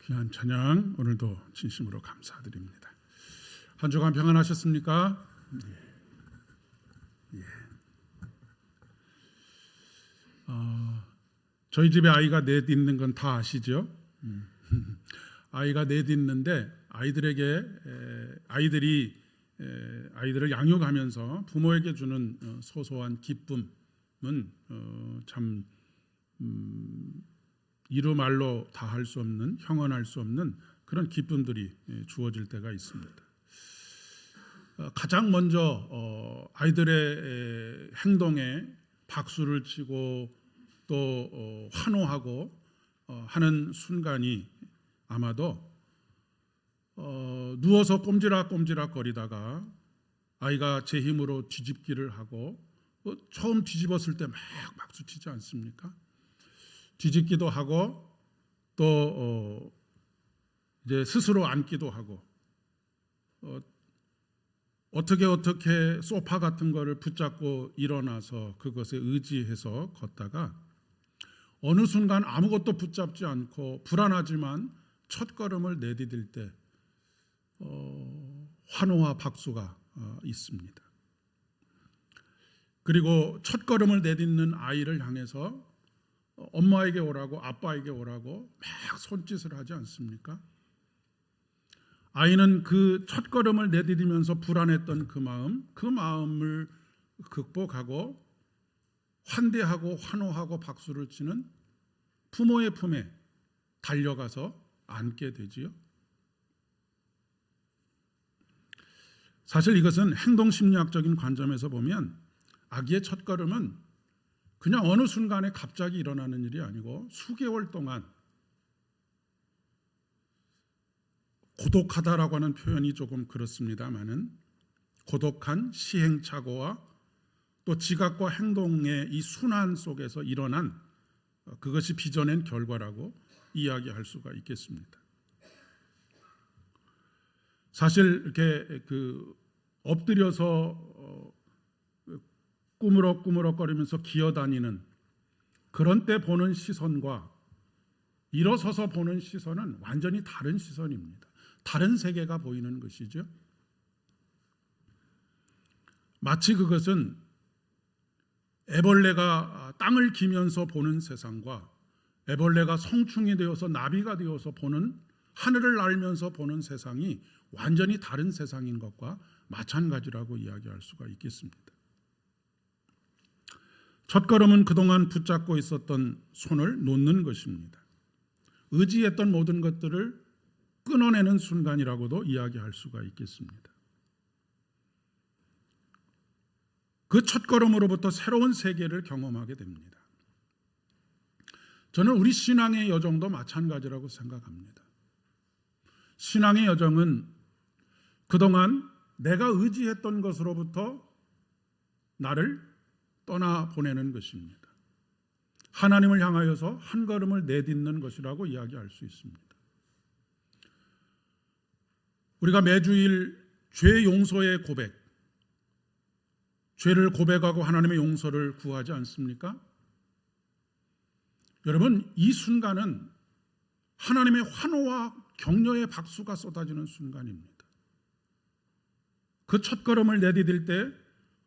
귀한 찬양 오늘도 진심으로 감사드립니다. 한 주간 평안하셨습니까? 예. 저희 집에 아이가 넷 있는 건 다 아시죠? 아이가 넷 있는데 아이들을 양육하면서 부모에게 주는 소소한 기쁨은 참 이루 말로 다 할 수 없는, 형언할 수 없는 그런 기쁨들이 주어질 때가 있습니다. 가장 먼저 아이들의 행동에 박수를 치고 또 환호하고 하는 순간이 아마도 누워서 꼼지락꼼지락 거리다가 아이가 제 힘으로 뒤집기를 하고 처음 뒤집었을 때 막 박수 치지 않습니까? 뒤집기도 하고 또 이제 스스로 앉기도 하고 어떻게 소파 같은 거를 붙잡고 일어나서 그것에 의지해서 걷다가 어느 순간 아무것도 붙잡지 않고 불안하지만 첫걸음을 내디딜 때 환호와 박수가 있습니다. 그리고 첫걸음을 내딛는 아이를 향해서 엄마에게 오라고 아빠에게 오라고 막 손짓을 하지 않습니까? 아이는 그 첫걸음을 내디디면서 불안했던 그 마음을 극복하고 환대하고 환호하고 박수를 치는 부모의 품에 달려가서 앉게 되지요. 사실 이것은 행동심리학적인 관점에서 보면 아기의 첫걸음은 그냥 어느 순간에 갑자기 일어나는 일이 아니고 수개월 동안 고독하다라고 하는 표현이 조금 그렇습니다만은 고독한 시행착오와 또 지각과 행동의 이 순환 속에서 일어난 그것이 빚어낸 결과라고 이야기할 수가 있겠습니다. 사실 이렇게 엎드려서 꾸무럭꾸무럭거리면서 기어다니는 그런 때 보는 시선과 일어서서 보는 시선은 완전히 다른 시선입니다. 다른 세계가 보이는 것이죠. 마치 그것은 애벌레가 땅을 기면서 보는 세상과 애벌레가 성충이 되어서 나비가 되어서 보는 하늘을 날면서 보는 세상이 완전히 다른 세상인 것과 마찬가지라고 이야기할 수가 있겠습니다. 첫걸음은 그동안 붙잡고 있었던 손을 놓는 것입니다. 의지했던 모든 것들을 끊어내는 순간이라고도 이야기할 수가 있겠습니다. 그 첫걸음으로부터 새로운 세계를 경험하게 됩니다. 저는 우리 신앙의 여정도 마찬가지라고 생각합니다. 신앙의 여정은 그동안 내가 의지했던 것으로부터 나를 떠나보내는 것입니다. 하나님을 향하여서 한 걸음을 내딛는 것이라고 이야기할 수 있습니다. 우리가 매주일 죄 용서의 고백, 죄를 고백하고 하나님의 용서를 구하지 않습니까? 여러분, 이 순간은 하나님의 환호와 격려의 박수가 쏟아지는 순간입니다. 그 첫걸음을 내디딜 때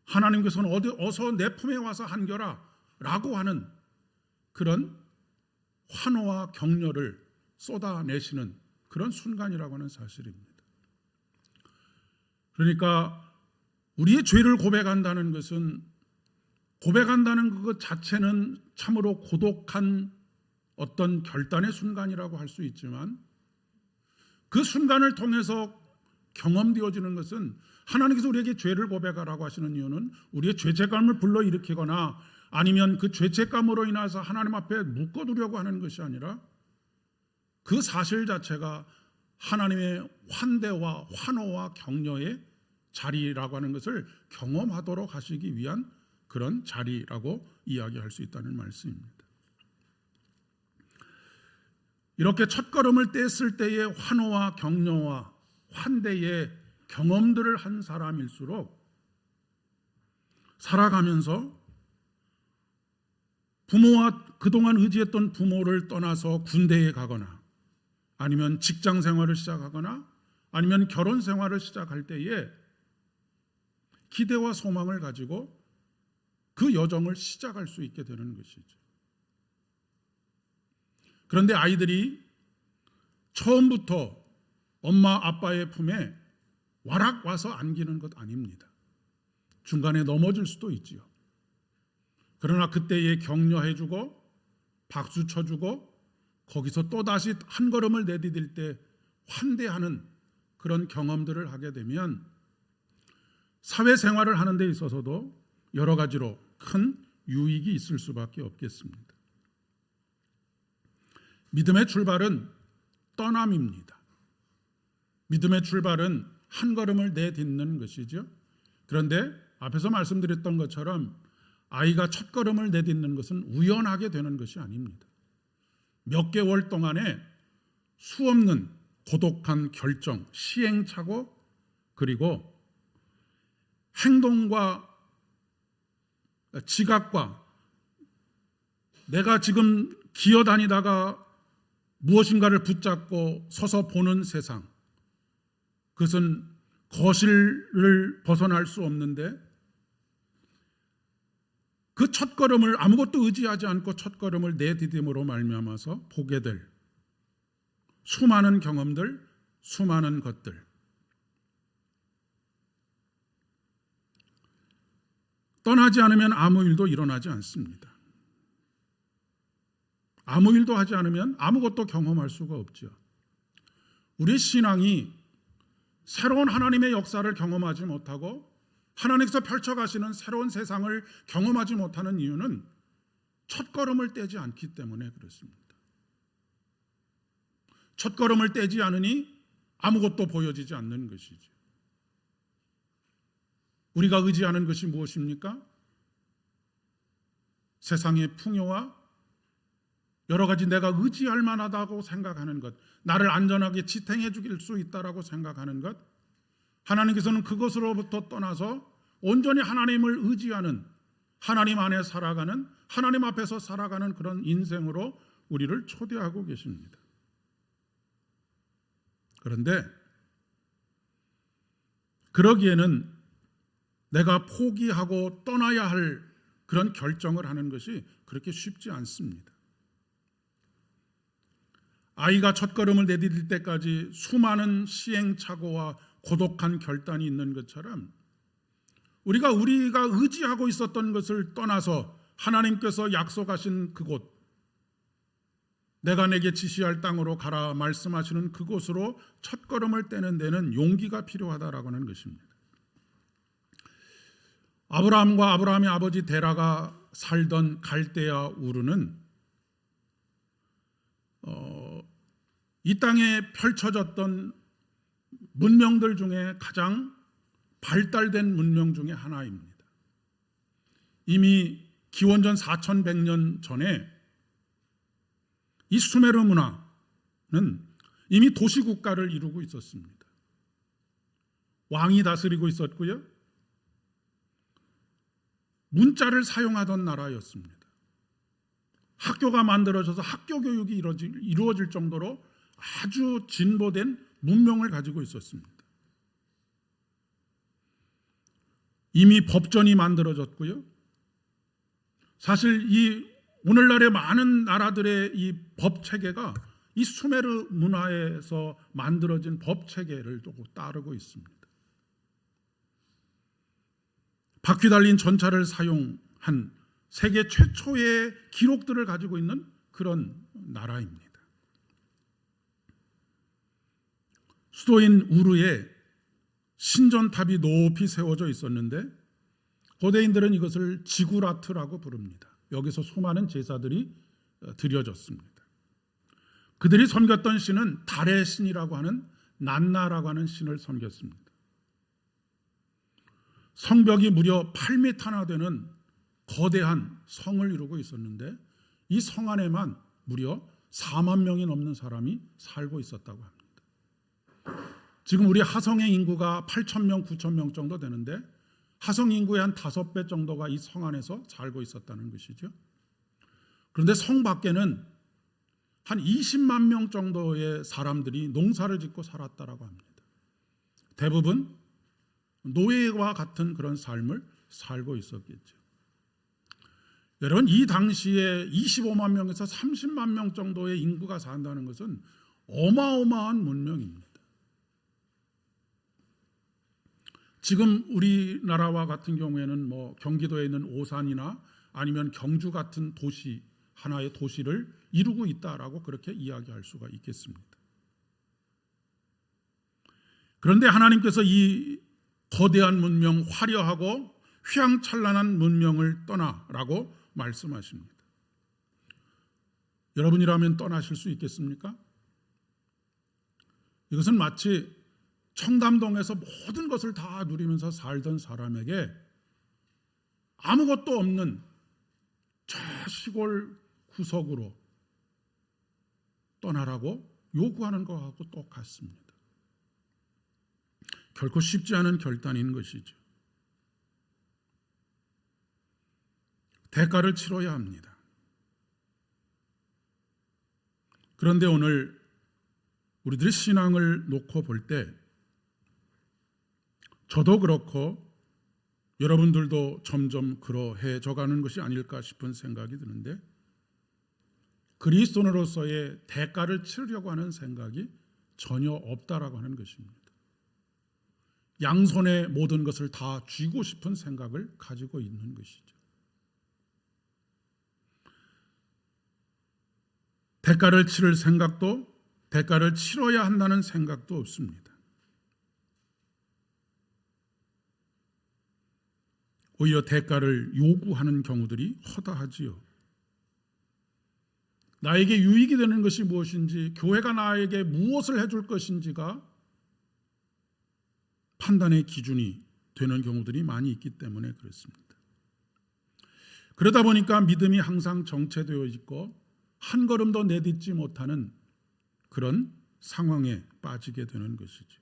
하나님께서는 어서 내 품에 와서 한겨라 라고 하는 그런 환호와 격려를 쏟아내시는 그런 순간이라고 하는 사실입니다. 그러니까 우리의 죄를 고백한다는 것은 고백한다는 것 자체는 참으로 고독한 어떤 결단의 순간이라고 할 수 있지만 그 순간을 통해서 경험되어지는 것은 하나님께서 우리에게 죄를 고백하라고 하시는 이유는 우리의 죄책감을 불러일으키거나 아니면 그 죄책감으로 인해서 하나님 앞에 묶어두려고 하는 것이 아니라 그 사실 자체가 하나님의 환대와 환호와 격려의 자리라고 하는 것을 경험하도록 하시기 위한 그런 자리라고 이야기할 수 있다는 말씀입니다. 이렇게 첫걸음을 뗐을 때의 환호와 격려와 환대의 경험들을 한 사람일수록 살아가면서 부모와 그동안 의지했던 부모를 떠나서 군대에 가거나 아니면 직장 생활을 시작하거나 아니면 결혼 생활을 시작할 때에 기대와 소망을 가지고 그 여정을 시작할 수 있게 되는 것이죠. 그런데 아이들이 처음부터 엄마 아빠의 품에 와락 와서 안기는 것 아닙니다. 중간에 넘어질 수도 있지요. 그러나 그때에 격려해주고 박수 쳐주고 거기서 또다시 한 걸음을 내디딜 때 환대하는 그런 경험들을 하게 되면 사회생활을 하는 데 있어서도 여러 가지로 큰 유익이 있을 수밖에 없겠습니다. 믿음의 출발은 떠남입니다. 믿음의 출발은 한 걸음을 내딛는 것이죠. 그런데 앞에서 말씀드렸던 것처럼 아이가 첫 걸음을 내딛는 것은 우연하게 되는 것이 아닙니다. 몇 개월 동안에 수없는 고독한 결정, 시행착오, 그리고 행동과 지각과 내가 지금 기어다니다가 무엇인가를 붙잡고 서서 보는 세상, 그것은 거실을 벗어날 수 없는데 그 첫걸음을 아무것도 의지하지 않고 첫걸음을 내디딤으로 말미암아서 보게 될 수많은 경험들, 수많은 것들, 떠나지 않으면 아무 일도 일어나지 않습니다. 아무 일도 하지 않으면 아무것도 경험할 수가 없죠. 우리 신앙이 새로운 하나님의 역사를 경험하지 못하고 하나님께서 펼쳐가시는 새로운 세상을 경험하지 못하는 이유는 첫걸음을 떼지 않기 때문에 그렇습니다. 첫걸음을 떼지 않으니 아무것도 보여지지 않는 것이죠. 우리가 의지하는 것이 무엇입니까? 세상의 풍요와 여러 가지 내가 의지할 만하다고 생각하는 것, 나를 안전하게 지탱해 주길 수 있다라고 생각하는 것, 하나님께서는 그것으로부터 떠나서 온전히 하나님을 의지하는, 하나님 안에 살아가는, 하나님 앞에서 살아가는 그런 인생으로 우리를 초대하고 계십니다. 그런데 그러기에는 내가 포기하고 떠나야 할 그런 결정을 하는 것이 그렇게 쉽지 않습니다. 아이가 첫걸음을 내디딜 때까지 수많은 시행착오와 고독한 결단이 있는 것처럼 우리가 의지하고 있었던 것을 떠나서 하나님께서 약속하신 그곳, 내가 내게 지시할 땅으로 가라 말씀하시는 그곳으로 첫걸음을 떼는 데는 용기가 필요하다라고 하는 것입니다. 아브라함과 아브라함의 아버지 데라가 살던 갈대아 우르는 이 땅에 펼쳐졌던 문명들 중에 가장 발달된 문명 중에 하나입니다. 이미 기원전 4100년 전에 이 수메르 문화는 이미 도시국가를 이루고 있었습니다. 왕이 다스리고 있었고요. 문자를 사용하던 나라였습니다. 학교가 만들어져서 학교 교육이 이루어질 정도로 아주 진보된 문명을 가지고 있었습니다. 이미 법전이 만들어졌고요. 사실 이 오늘날의 많은 나라들의 이 법 체계가 이 수메르 문화에서 만들어진 법 체계를 따르고 있습니다. 바퀴 달린 전차를 사용한 세계 최초의 기록들을 가지고 있는 그런 나라입니다. 수도인 우르에 신전탑이 높이 세워져 있었는데 고대인들은 이것을 지구라트라고 부릅니다. 여기서 수많은 제사들이 드려졌습니다. 그들이 섬겼던 신은 달의 신이라고 하는 난나라고 하는 신을 섬겼습니다. 성벽이 무려 8m나 되는 거대한 성을 이루고 있었는데 이 성 안에만 무려 4만 명이 넘는 사람이 살고 있었다고 합니다. 지금 우리 하성의 인구가 8,000명, 9,000명 정도 되는데 하성 인구의 한 5배 정도가 이 성 안에서 살고 있었다는 것이죠. 그런데 성 밖에는 한 20만 명 정도의 사람들이 농사를 짓고 살았다라고 합니다. 대부분 노예와 같은 그런 삶을 살고 있었겠죠. 여러분, 이 당시에 25만 명에서 30만 명 정도의 인구가 산다는 것은 어마어마한 문명입니다. 지금 우리나라와 같은 경우에는 뭐 경기도에 있는 오산이나 아니면 경주 같은 도시, 하나의 도시를 이루고 있다라고 그렇게 이야기할 수가 있겠습니다. 그런데 하나님께서 이 거대한 문명, 화려하고 휘황찬란한 문명을 떠나라고 말씀하십니다. 여러분이라면 떠나실 수 있겠습니까? 이것은 마치 청담동에서 모든 것을 다 누리면서 살던 사람에게 아무것도 없는 저 시골 구석으로 떠나라고 요구하는 것하고 똑같습니다. 결코 쉽지 않은 결단인 것이죠. 대가를 치러야 합니다. 그런데 오늘 우리들의 신앙을 놓고 볼 때 저도 그렇고 여러분들도 점점 그러해져 가는 것이 아닐까 싶은 생각이 드는데, 그리스도인으로서의 대가를 치르려고 하는 생각이 전혀 없다라고 하는 것입니다. 양손에 모든 것을 다 쥐고 싶은 생각을 가지고 있는 것이죠. 대가를 치를 생각도, 대가를 치러야 한다는 생각도 없습니다. 오히려 대가를 요구하는 경우들이 허다하지요. 나에게 유익이 되는 것이 무엇인지, 교회가 나에게 무엇을 해줄 것인지가 판단의 기준이 되는 경우들이 많이 있기 때문에 그렇습니다. 그러다 보니까 믿음이 항상 정체되어 있고 한 걸음도 내딛지 못하는 그런 상황에 빠지게 되는 것이죠.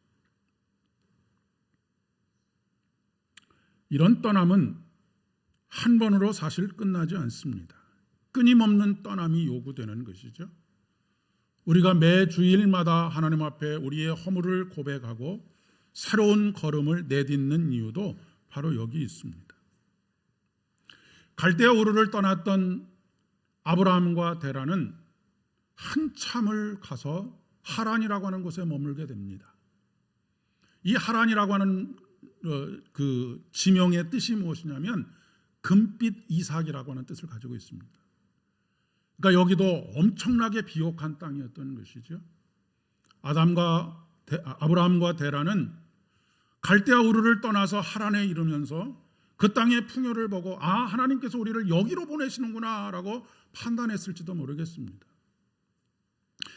이런 떠남은 한 번으로 사실 끝나지 않습니다. 끊임없는 떠남이 요구되는 것이죠. 우리가 매 주일마다 하나님 앞에 우리의 허물을 고백하고 새로운 걸음을 내딛는 이유도 바로 여기 있습니다. 갈대아 우르를 떠났던 아브라함과 데라는 한참을 가서 하란이라고 하는 곳에 머물게 됩니다. 이 하란이라고 하는 그 지명의 뜻이 무엇이냐면 금빛 이삭이라고 하는 뜻을 가지고 있습니다. 그러니까 여기도 엄청나게 비옥한 땅이었던 것이죠. 아브라함과 데라는 갈대아 우르를 떠나서 하란에 이르면서 그 땅의 풍요를 보고 하나님께서 우리를 여기로 보내시는구나 라고 판단했을지도 모르겠습니다.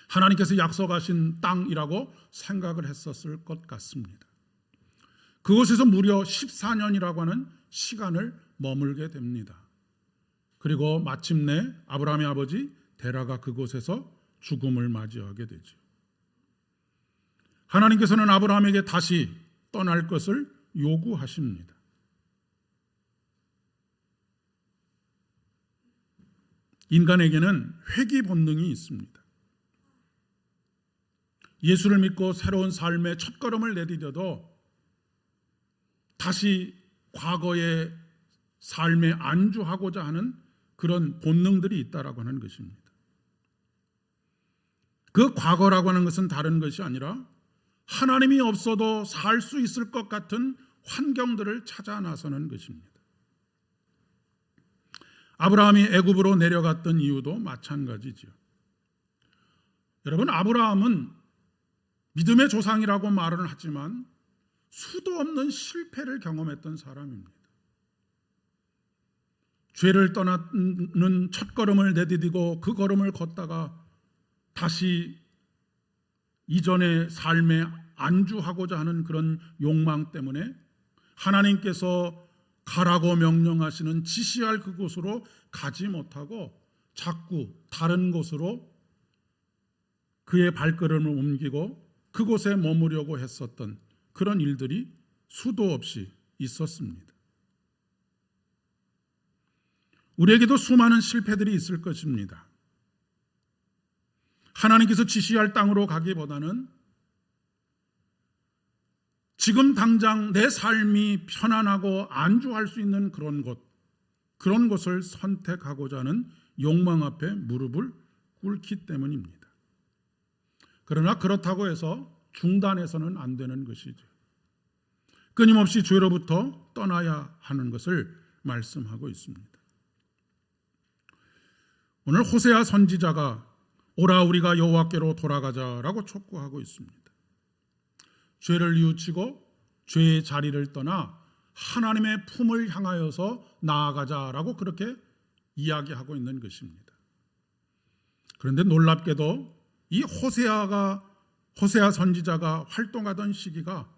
하나님께서 약속하신 땅이라고 생각을 했었을 것 같습니다. 그곳에서 무려 14년이라고 하는 시간을 머물게 됩니다. 그리고 마침내 아브라함의 아버지 데라가 그곳에서 죽음을 맞이하게 되죠. 하나님께서는 아브라함에게 다시 떠날 것을 요구하십니다. 인간에게는 회귀 본능이 있습니다. 예수를 믿고 새로운 삶의 첫걸음을 내디뎌도 다시 과거의 삶에 안주하고자 하는 그런 본능들이 있다라고 하는 것입니다. 그 과거라고 하는 것은 다른 것이 아니라 하나님이 없어도 살 수 있을 것 같은 환경들을 찾아 나서는 것입니다. 아브라함이 애굽으로 내려갔던 이유도 마찬가지죠. 여러분, 아브라함은 믿음의 조상이라고 말은 하지만 수도 없는 실패를 경험했던 사람입니다. 죄를 떠나는 첫걸음을 내디디고 그 걸음을 걷다가 다시 이전의 삶에 안주하고자 하는 그런 욕망 때문에 하나님께서 가라고 명령하시는 지시할 그곳으로 가지 못하고 자꾸 다른 곳으로 그의 발걸음을 옮기고 그곳에 머무려고 했었던 그런 일들이 수도 없이 있었습니다. 우리에게도 수많은 실패들이 있을 것입니다. 하나님께서 지시할 땅으로 가기보다는 지금 당장 내 삶이 편안하고 안주할 수 있는 그런 곳을 선택하고자 하는 욕망 앞에 무릎을 꿇기 때문입니다. 그러나 그렇다고 해서 중단해서는 안 되는 것이죠. 끊임없이 죄로부터 떠나야 하는 것을 말씀하고 있습니다. 오늘 호세아 선지자가 오라 우리가 여호와께로 돌아가자라고 촉구하고 있습니다. 죄를 뉘우치고 죄의 자리를 떠나 하나님의 품을 향하여서 나아가자라고 그렇게 이야기하고 있는 것입니다. 그런데 놀랍게도 이 호세아 선지자가 활동하던 시기가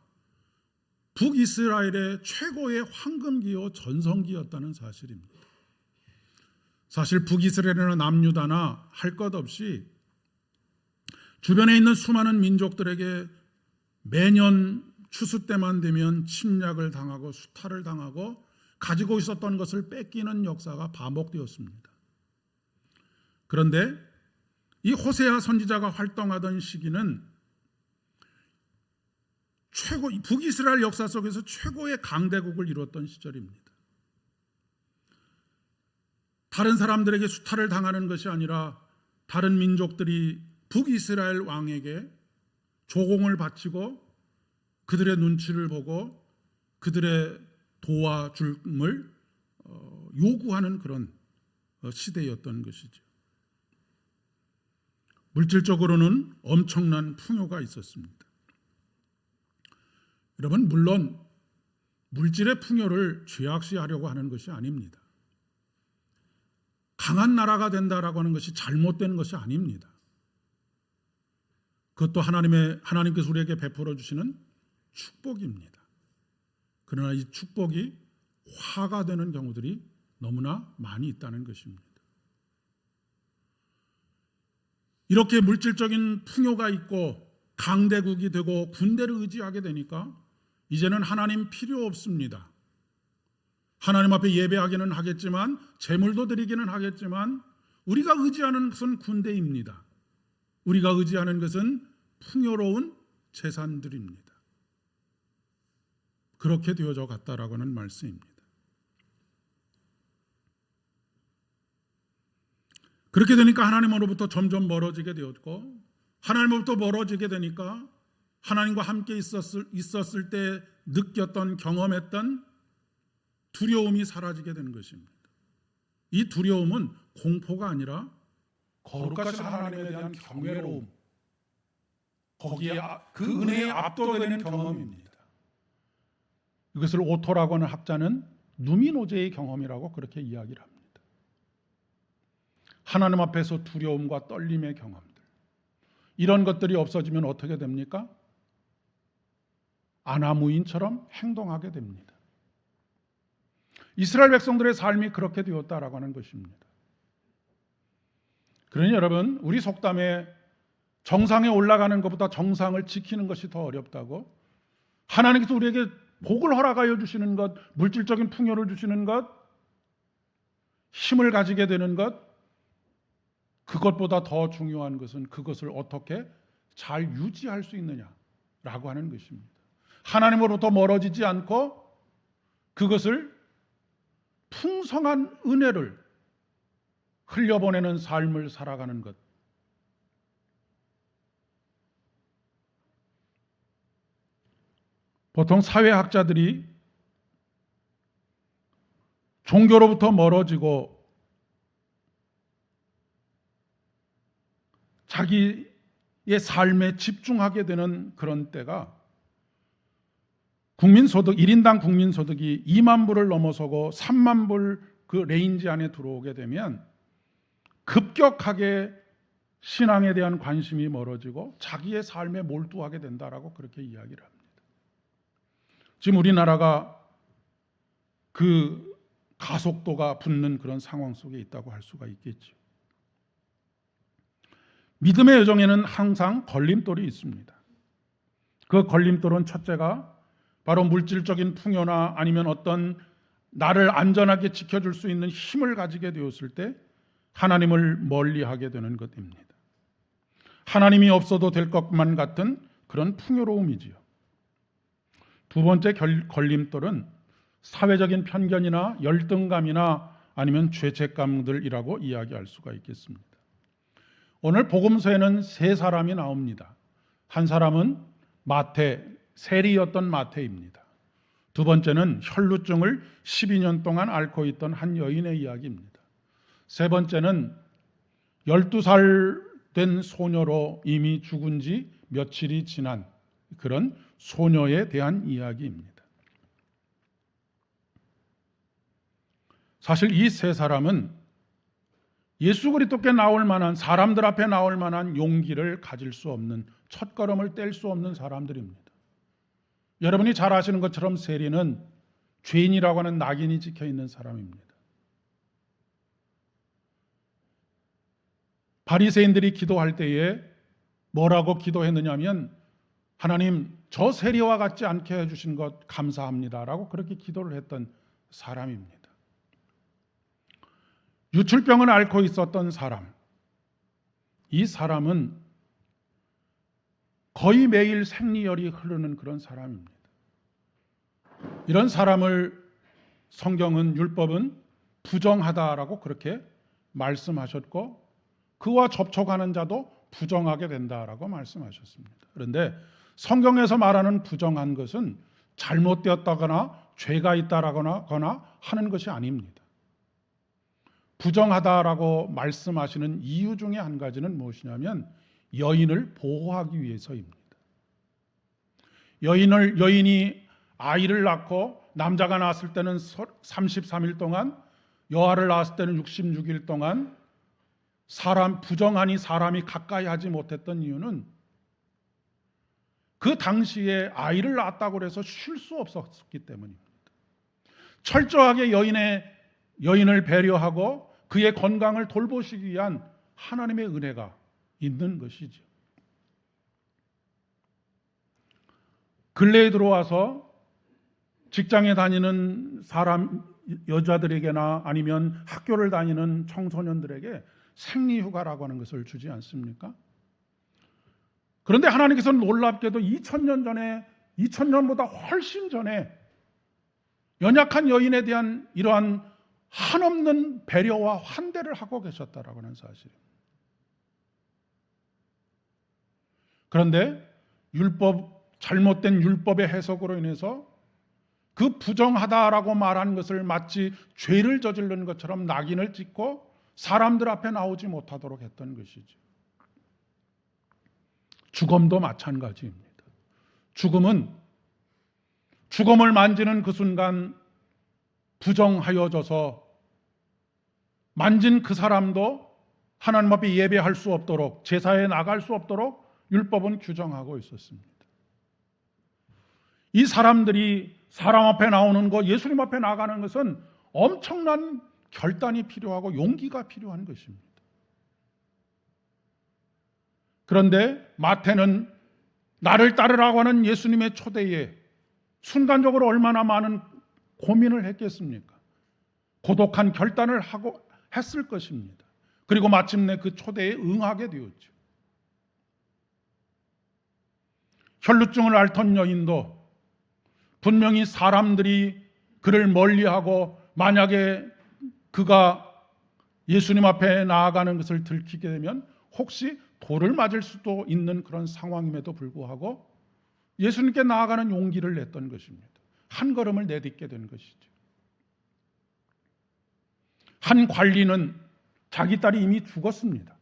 북이스라엘의 최고의 황금기요 전성기였다는 사실입니다. 사실 북이스라엘이나 남유다나 할 것 없이 주변에 있는 수많은 민족들에게 매년 추수 때만 되면 침략을 당하고 수탈을 당하고 가지고 있었던 것을 뺏기는 역사가 반복되었습니다. 그런데 이 호세아 선지자가 활동하던 시기는 북이스라엘 역사 속에서 최고의 강대국을 이루었던 시절입니다. 다른 사람들에게 수탈을 당하는 것이 아니라 다른 민족들이 북이스라엘 왕에게 조공을 바치고 그들의 눈치를 보고 그들의 도와줌을 요구하는 그런 시대였던 것이죠. 물질적으로는 엄청난 풍요가 있었습니다. 여러분, 물론 물질의 풍요를 죄악시하려고 하는 것이 아닙니다. 강한 나라가 된다라고 하는 것이 잘못된 것이 아닙니다. 그것도 하나님께서 우리에게 베풀어 주시는 축복입니다. 그러나 이 축복이 화가 되는 경우들이 너무나 많이 있다는 것입니다. 이렇게 물질적인 풍요가 있고 강대국이 되고 군대를 의지하게 되니까 이제는 하나님 필요 없습니다. 하나님 앞에 예배하기는 하겠지만 제물도 드리기는 하겠지만 우리가 의지하는 것은 군대입니다. 우리가 의지하는 것은 풍요로운 재산들입니다. 그렇게 되어져 갔다라고 하는 말씀입니다. 그렇게 되니까 하나님으로부터 점점 멀어지게 되었고 하나님으로부터 멀어지게 되니까 하나님과 함께 있었을 때 느꼈던 경험했던 두려움이 사라지게 되는 것입니다. 이 두려움은 공포가 아니라 거룩하신 하나님에 대한 경외로움, 거기에 그 은혜에 압도되는 경험입니다. 이것을 오토라고 하는 학자는 누미노제의 경험이라고 그렇게 이야기를 합니다. 하나님 앞에서 두려움과 떨림의 경험들, 이런 것들이 없어지면 어떻게 됩니까? 아나무인처럼 행동하게 됩니다. 이스라엘 백성들의 삶이 그렇게 되었다라고 하는 것입니다. 그러니 여러분, 우리 속담에 정상에 올라가는 것보다 정상을 지키는 것이 더 어렵다고, 하나님께서 우리에게 복을 허락하여 주시는 것, 물질적인 풍요를 주시는 것, 힘을 가지게 되는 것, 그것보다 더 중요한 것은 그것을 어떻게 잘 유지할 수 있느냐라고 하는 것입니다. 하나님으로부터 멀어지지 않고 그것을 풍성한 은혜를 흘려보내는 삶을 살아가는 것. 보통 사회학자들이 종교로부터 멀어지고 자기의 삶에 집중하게 되는 그런 때가 국민소득 1인당 국민소득이 2만 불을 넘어서고 3만 불 그 레인지 안에 들어오게 되면 급격하게 신앙에 대한 관심이 멀어지고 자기의 삶에 몰두하게 된다라고 그렇게 이야기를 합니다. 지금 우리나라가 그 가속도가 붙는 그런 상황 속에 있다고 할 수가 있겠죠. 믿음의 여정에는 항상 걸림돌이 있습니다. 그 걸림돌은 첫째가 바로 물질적인 풍요나 아니면 어떤 나를 안전하게 지켜줄 수 있는 힘을 가지게 되었을 때 하나님을 멀리하게 되는 것입니다. 하나님이 없어도 될 것만 같은 그런 풍요로움이지요. 두 번째 걸림돌은 사회적인 편견이나 열등감이나 아니면 죄책감들이라고 이야기할 수가 있겠습니다. 오늘 복음서에는 세 사람이 나옵니다. 한 사람은 세리였던 마태입니다. 두 번째는 혈루증을 12년 동안 앓고 있던 한 여인의 이야기입니다. 세 번째는 12살 된 소녀로 이미 죽은 지 며칠이 지난 그런 소녀에 대한 이야기입니다. 사실 이 세 사람은 예수 그리스도께 나올 만한, 사람들 앞에 나올 만한 용기를 가질 수 없는, 첫걸음을 뗄 수 없는 사람들입니다. 여러분이 잘 아시는 것처럼 세리는 죄인이라고 하는 낙인이 찍혀 있는 사람입니다. 바리새인들이 기도할 때에 뭐라고 기도했느냐면, 하나님, 저 세리와 같지 않게 해주신 것 감사합니다라고 그렇게 기도를 했던 사람입니다. 유출병을 앓고 있었던 사람, 이 사람은 거의 매일 생리열이 흐르는 그런 사람입니다. 이런 사람을 성경은, 율법은 부정하다라고 그렇게 말씀하셨고, 그와 접촉하는 자도 부정하게 된다라고 말씀하셨습니다. 그런데 성경에서 말하는 부정한 것은 잘못되었다거나 죄가 있다거나 하는 것이 아닙니다. 부정하다라고 말씀하시는 이유 중에 한 가지는 무엇이냐면 여인을 보호하기 위해서입니다. 여인이 아이를 낳고 남자가 낳았을 때는 33일 동안, 여아를 낳았을 때는 66일 동안 부정하니 사람이 가까이 하지 못했던 이유는 그 당시에 아이를 낳았다고 해서 쉴 수 없었기 때문입니다. 철저하게 여인을 배려하고 그의 건강을 돌보시기 위한 하나님의 은혜가 있는 것이죠. 근래에 들어와서 직장에 다니는 여자들에게나 아니면 학교를 다니는 청소년들에게 생리휴가라고 하는 것을 주지 않습니까? 그런데 하나님께서는 놀랍게도 2000년보다 훨씬 전에 연약한 여인에 대한 이러한 한없는 배려와 환대를 하고 계셨다라고 하는 사실입니다. 그런데 잘못된 율법의 해석으로 인해서 그 부정하다라고 말한 것을 마치 죄를 저지른 것처럼 낙인을 찍고 사람들 앞에 나오지 못하도록 했던 것이죠. 죽음도 마찬가지입니다. 죽음을 만지는 그 순간 부정하여져서 만진 그 사람도 하나님 앞에 예배할 수 없도록, 제사에 나갈 수 없도록 율법은 규정하고 있었습니다. 이 사람들이 사람 앞에 나오는 것, 예수님 앞에 나가는 것은 엄청난 결단이 필요하고 용기가 필요한 것입니다. 그런데 마태는 나를 따르라고 하는 예수님의 초대에 순간적으로 얼마나 많은 고민을 했겠습니까? 고독한 결단을 했을 것입니다. 그리고 마침내 그 초대에 응하게 되었죠. 혈루증을 앓던 여인도 분명히 사람들이 그를 멀리하고 만약에 그가 예수님 앞에 나아가는 것을 들키게 되면 혹시 돌을 맞을 수도 있는 그런 상황임에도 불구하고 예수님께 나아가는 용기를 냈던 것입니다. 한 걸음을 내딛게 된 것이죠. 한 관리는 자기 딸이 이미 죽었습니다.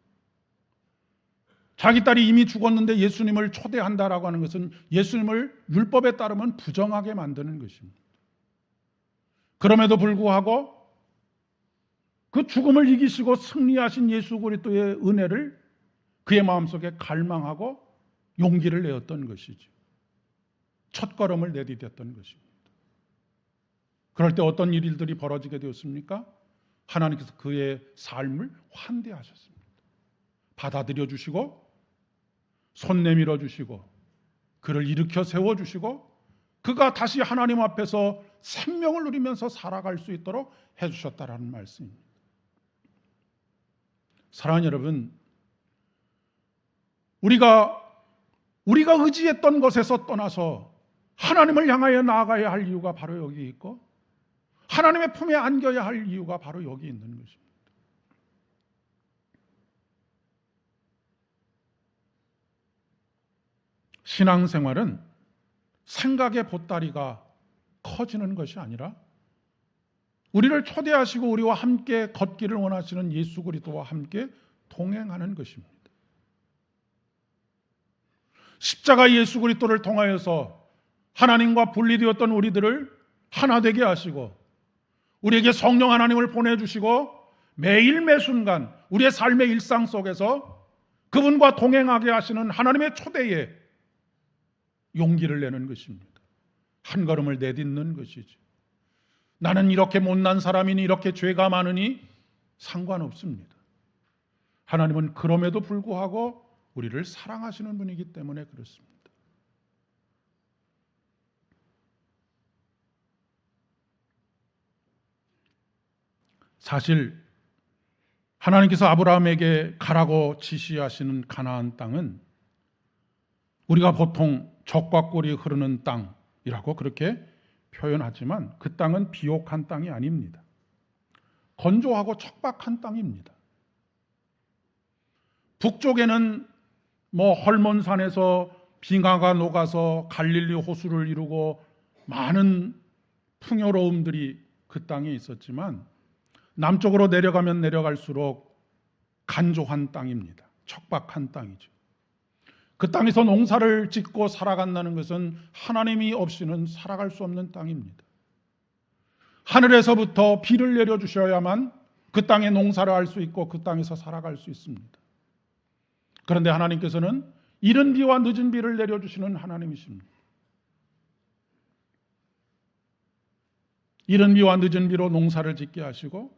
자기 딸이 이미 죽었는데 예수님을 초대한다라고 하는 것은 예수님을 율법에 따르면 부정하게 만드는 것입니다. 그럼에도 불구하고 그 죽음을 이기시고 승리하신 예수 그리스도의 은혜를 그의 마음속에 갈망하고 용기를 내었던 것이죠. 첫걸음을 내디뎠던 것입니다. 그럴 때 어떤 일들이 벌어지게 되었습니까? 하나님께서 그의 삶을 환대하셨습니다. 받아들여 주시고 손 내밀어 주시고 그를 일으켜 세워 주시고 그가 다시 하나님 앞에서 생명을 누리면서 살아갈 수 있도록 해주셨다라는 말씀입니다. 사랑하는 여러분, 우리가 의지했던 것에서 떠나서 하나님을 향하여 나아가야 할 이유가 바로 여기 있고, 하나님의 품에 안겨야 할 이유가 바로 여기 있는 것입니다. 신앙생활은 생각의 보따리가 커지는 것이 아니라 우리를 초대하시고 우리와 함께 걷기를 원하시는 예수 그리스도와 함께 동행하는 것입니다. 십자가 예수 그리스도를 통하여서 하나님과 분리되었던 우리들을 하나 되게 하시고 우리에게 성령 하나님을 보내주시고 매일 매순간 우리의 삶의 일상 속에서 그분과 동행하게 하시는 하나님의 초대에 용기를 내는 것입니다. 한 걸음을 내딛는 것이죠. 나는 이렇게 못난 사람이니 이렇게 죄가 많으니 상관없습니다. 하나님은 그럼에도 불구하고 우리를 사랑하시는 분이기 때문에 그렇습니다. 사실 하나님께서 아브라함에게 가라고 지시하시는 가나안 땅은 우리가 보통 적과 꿀이 흐르는 땅이라고 그렇게 표현하지만 그 땅은 비옥한 땅이 아닙니다. 건조하고 척박한 땅입니다. 북쪽에는 헐몬산에서 빙하가 녹아서 갈릴리 호수를 이루고 많은 풍요로움들이 그 땅에 있었지만 남쪽으로 내려가면 내려갈수록 간조한 땅입니다. 척박한 땅이죠. 그 땅에서 농사를 짓고 살아간다는 것은 하나님이 없이는 살아갈 수 없는 땅입니다. 하늘에서부터 비를 내려주셔야만 그 땅에 농사를 할 수 있고 그 땅에서 살아갈 수 있습니다. 그런데 하나님께서는 이른 비와 늦은 비를 내려주시는 하나님이십니다. 이른 비와 늦은 비로 농사를 짓게 하시고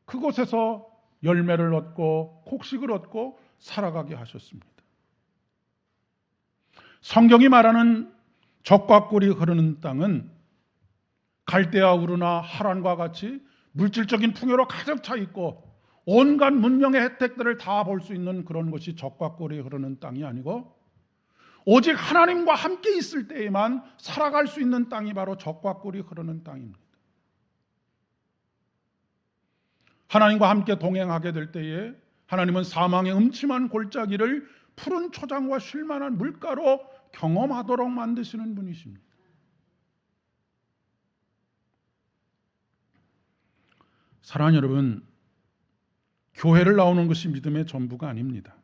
그곳에서 열매를 얻고 곡식을 얻고 살아가게 하셨습니다. 성경이 말하는 적과 꿀이 흐르는 땅은 갈대아 우르나 하란과 같이 물질적인 풍요로 가득 차 있고 온갖 문명의 혜택들을 다 볼 수 있는 그런 것이 적과 꿀이 흐르는 땅이 아니고 오직 하나님과 함께 있을 때에만 살아갈 수 있는 땅이 바로 적과 꿀이 흐르는 땅입니다. 하나님과 함께 동행하게 될 때에 하나님은 사망의 음침한 골짜기를 푸른 초장과 쉴만한 물가로 경험하도록 만드시는 분이십니다. 사랑하는 여러분, 교회를 나오는 것이 믿음의 전부가 아닙니다.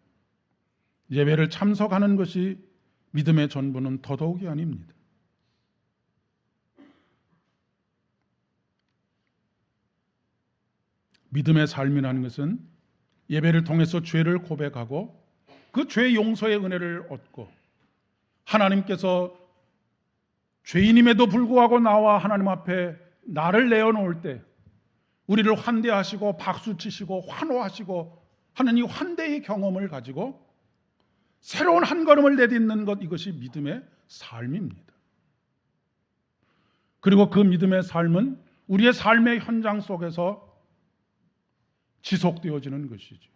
예배를 참석하는 것이 믿음의 전부는 더더욱이 아닙니다. 믿음의 삶이라는 것은 예배를 통해서 죄를 고백하고 그 죄 용서의 은혜를 얻고 하나님께서 죄인임에도 불구하고 나와 하나님 앞에 나를 내어놓을 때 우리를 환대하시고 박수치시고 환호하시고 하는 이 환대의 경험을 가지고 새로운 한 걸음을 내딛는 것, 이것이 믿음의 삶입니다. 그리고 그 믿음의 삶은 우리의 삶의 현장 속에서 지속되어지는 것이죠.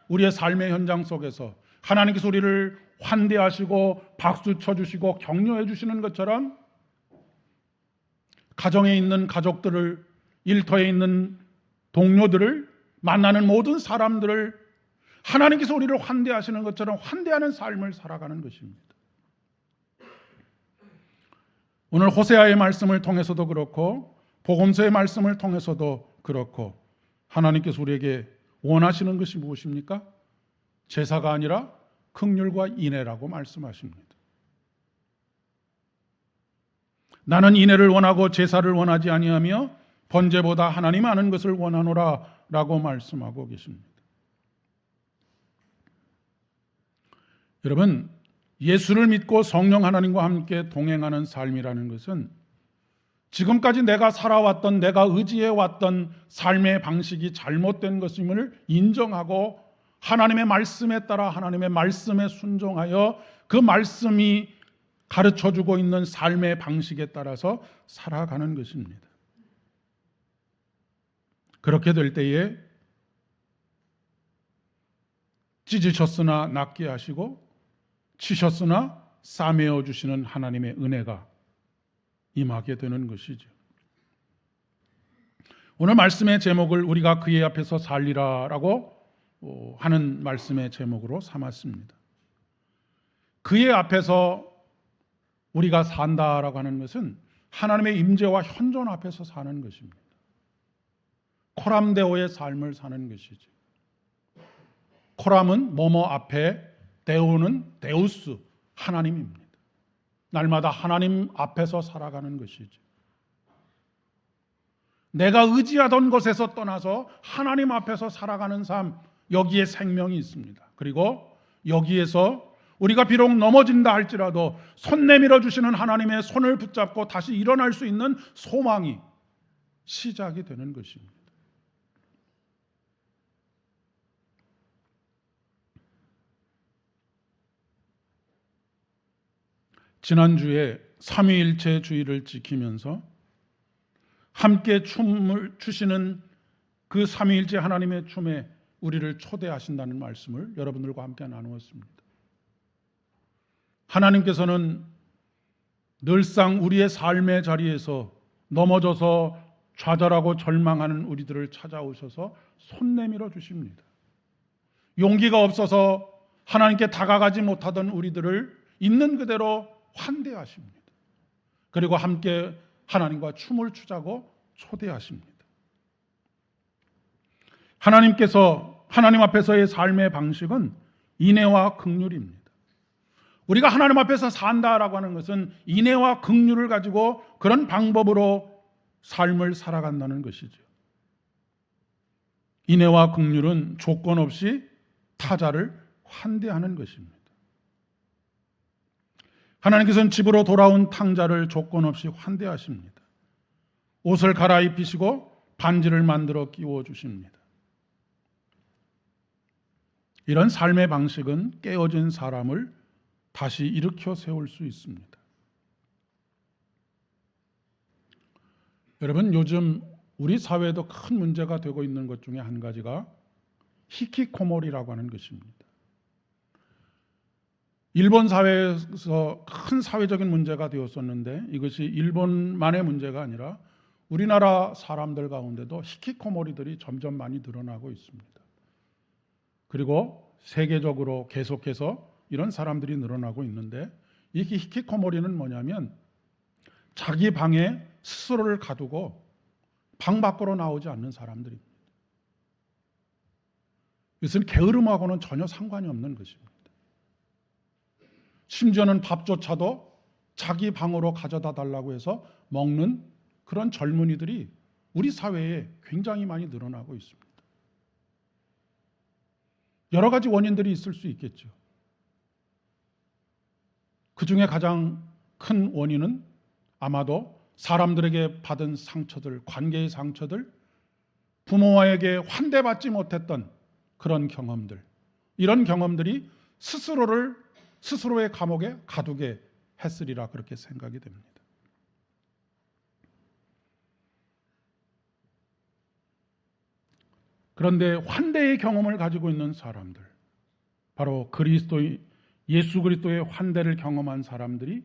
우리의 삶의 현장 속에서 하나님께서 우리를 환대하시고 박수 쳐주시고 격려해 주시는 것처럼 가정에 있는 가족들을, 일터에 있는 동료들을, 만나는 모든 사람들을 하나님께서 우리를 환대하시는 것처럼 환대하는 삶을 살아가는 것입니다. 오늘 호세아의 말씀을 통해서도 그렇고 복음서의 말씀을 통해서도 그렇고 하나님께서 우리에게 원하시는 것이 무엇입니까? 제사가 아니라 긍휼과 인애라고 말씀하십니다. 나는 인애를 원하고 제사를 원하지 아니하며 번제보다 하나님 아는 것을 원하노라 라고 말씀하고 계십니다. 여러분, 예수를 믿고 성령 하나님과 함께 동행하는 삶이라는 것은 지금까지 내가 살아왔던, 내가 의지해왔던 삶의 방식이 잘못된 것임을 인정하고 하나님의 말씀에 따라 하나님의 말씀에 순종하여 그 말씀이 가르쳐주고 있는 삶의 방식에 따라서 살아가는 것입니다. 그렇게 될 때에 찢으셨으나 낫게 하시고 치셨으나 싸매어 주시는 하나님의 은혜가 임하게 되는 것이죠. 오늘 말씀의 제목을 우리가 그의 앞에서 살리라라고 하는 말씀의 제목으로 삼았습니다. 그의 앞에서 우리가 산다라고 하는 것은 하나님의 임재와 현존 앞에서 사는 것입니다. 코람데오의 삶을 사는 것이죠. 코람은 뭐뭐 앞에, 데오는 데우스, 하나님입니다. 날마다 하나님 앞에서 살아가는 것이죠. 내가 의지하던 곳에서 떠나서 하나님 앞에서 살아가는 삶, 여기에 생명이 있습니다. 그리고 여기에서 우리가 비록 넘어진다 할지라도 손 내밀어 주시는 하나님의 손을 붙잡고 다시 일어날 수 있는 소망이 시작이 되는 것입니다. 지난주에 삼위일체 주의를 지키면서 함께 춤을 추시는 그 삼위일체 하나님의 춤에 우리를 초대하신다는 말씀을 여러분들과 함께 나누었습니다. 하나님께서는 늘상 우리의 삶의 자리에서 넘어져서 좌절하고 절망하는 우리들을 찾아오셔서 손 내밀어 주십니다. 용기가 없어서 하나님께 다가가지 못하던 우리들을 있는 그대로 환대하십니다. 그리고 함께 하나님과 춤을 추자고 초대하십니다. 하나님께서 하나님 앞에서의 삶의 방식은 인애와 긍휼입니다. 우리가 하나님 앞에서 산다라고 하는 것은 인애와 긍휼을 가지고 그런 방법으로 삶을 살아간다는 것이죠. 인애와 긍휼은 조건 없이 타자를 환대하는 것입니다. 하나님께서는 집으로 돌아온 탕자를 조건 없이 환대하십니다. 옷을 갈아입히시고 반지를 만들어 끼워 주십니다. 이런 삶의 방식은 깨어진 사람을 다시 일으켜 세울 수 있습니다. 여러분, 요즘 우리 사회에도 큰 문제가 되고 있는 것 중에 한 가지가 히키코모리라고 하는 것입니다. 일본 사회에서 큰 사회적인 문제가 되었었는데 이것이 일본만의 문제가 아니라 우리나라 사람들 가운데도 히키코모리들이 점점 많이 늘어나고 있습니다. 그리고 세계적으로 계속해서 이런 사람들이 늘어나고 있는데 이 히키코모리는 뭐냐면 자기 방에 스스로를 가두고 방 밖으로 나오지 않는 사람들입니다. 이것은 게으름하고는 전혀 상관이 없는 것입니다. 심지어는 밥조차도 자기 방으로 가져다 달라고 해서 먹는 그런 젊은이들이 우리 사회에 굉장히 많이 늘어나고 있습니다. 여러 가지 원인들이 있을 수 있겠죠. 그 중에 가장 큰 원인은 아마도 사람들에게 받은 상처들, 관계의 상처들, 부모에게 환대받지 못했던 그런 경험들, 이런 경험들이 스스로의 감옥에 가두게 했으리라 그렇게 생각이 됩니다. 그런데 환대의 경험을 가지고 있는 사람들, 바로 예수 그리스도의 환대를 경험한 사람들이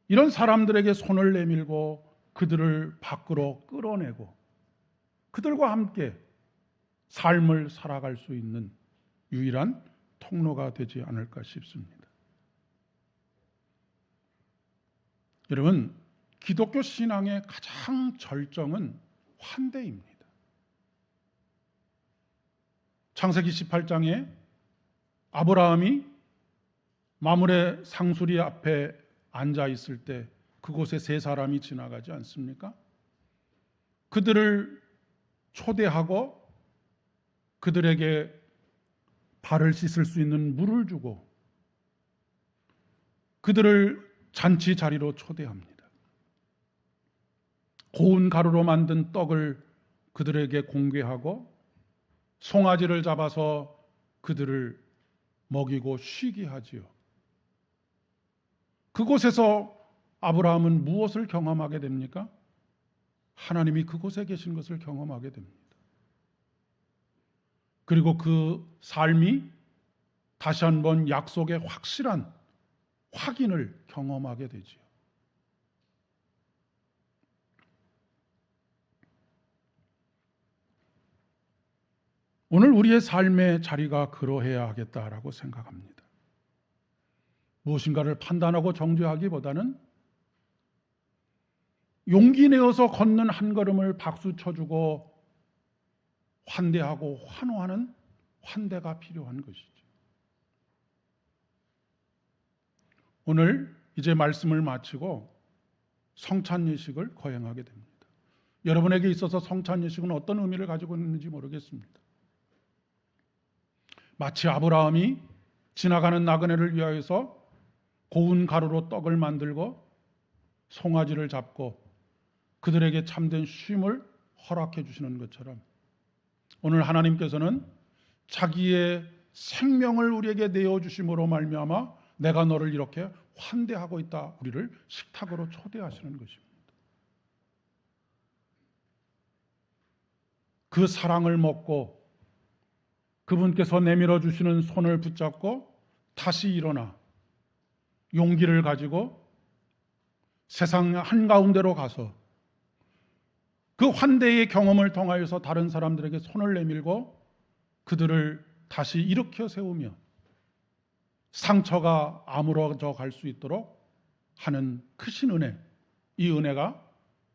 이런 사람들에게 손을 내밀고 그들을 밖으로 끌어내고 그들과 함께 삶을 살아갈 수 있는 유일한 통로가 되지 않을까 싶습니다. 여러분, 기독교 신앙의 가장 절정은 환대입니다. 창세기 18장에 아브라함이 마므레 상수리 앞에 앉아 있을 때 그곳에 세 사람이 지나가지 않습니까? 그들을 초대하고 그들에게 발을 씻을 수 있는 물을 주고 그들을 잔치 자리로 초대합니다. 고운 가루로 만든 떡을 그들에게 공개하고 송아지를 잡아서 그들을 먹이고 쉬게 하지요. 그곳에서 아브라함은 무엇을 경험하게 됩니까? 하나님이 그곳에 계신 것을 경험하게 됩니다. 그리고 그 삶이 다시 한번 약속의 확실한 확인을 경험하게 되지요. 오늘 우리의 삶의 자리가 그러해야 하겠다라고 생각합니다. 무엇인가를 판단하고 정죄하기보다는 용기 내어서 걷는 한 걸음을 박수 쳐주고 환대하고 환호하는 환대가 필요한 것이죠. 오늘 이제 말씀을 마치고 성찬 예식을 거행하게 됩니다. 여러분에게 있어서 성찬 예식은 어떤 의미를 가지고 있는지 모르겠습니다. 마치 아브라함이 지나가는 나그네를 위하여서 고운 가루로 떡을 만들고 송아지를 잡고 그들에게 참된 쉼을 허락해 주시는 것처럼 오늘 하나님께서는 자기의 생명을 우리에게 내어주심으로 말미암아 내가 너를 이렇게 환대하고 있다. 우리를 식탁으로 초대하시는 것입니다. 그 사랑을 먹고 그분께서 내밀어 주시는 손을 붙잡고 다시 일어나 용기를 가지고 세상 한가운데로 가서 그 환대의 경험을 통하여서 다른 사람들에게 손을 내밀고 그들을 다시 일으켜 세우며 상처가 아물어져 갈 수 있도록 하는 크신 은혜, 이 은혜가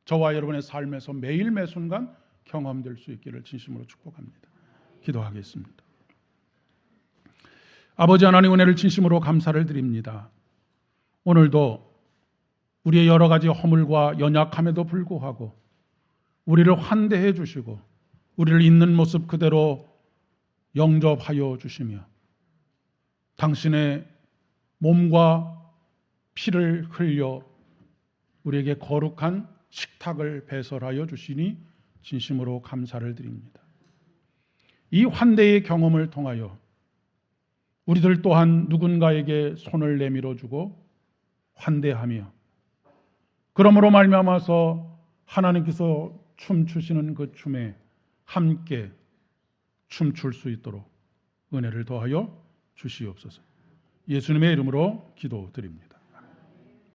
저와 여러분의 삶에서 매일 매 순간 경험될 수 있기를 진심으로 축복합니다. 기도하겠습니다. 아버지 하나님, 은혜를 진심으로 감사를 드립니다. 오늘도 우리의 여러 가지 허물과 연약함에도 불구하고 우리를 환대해 주시고 우리를 있는 모습 그대로 영접하여 주시며 당신의 몸과 피를 흘려 우리에게 거룩한 식탁을 배설하여 주시니 진심으로 감사를 드립니다. 이 환대의 경험을 통하여 우리들 또한 누군가에게 손을 내밀어 주고 환대하며 그러므로 말미암아서 하나님께서 춤추시는 그 춤에 함께 춤출 수 있도록 은혜를 더하여 주시옵소서. 예수님의 이름으로 기도드립니다.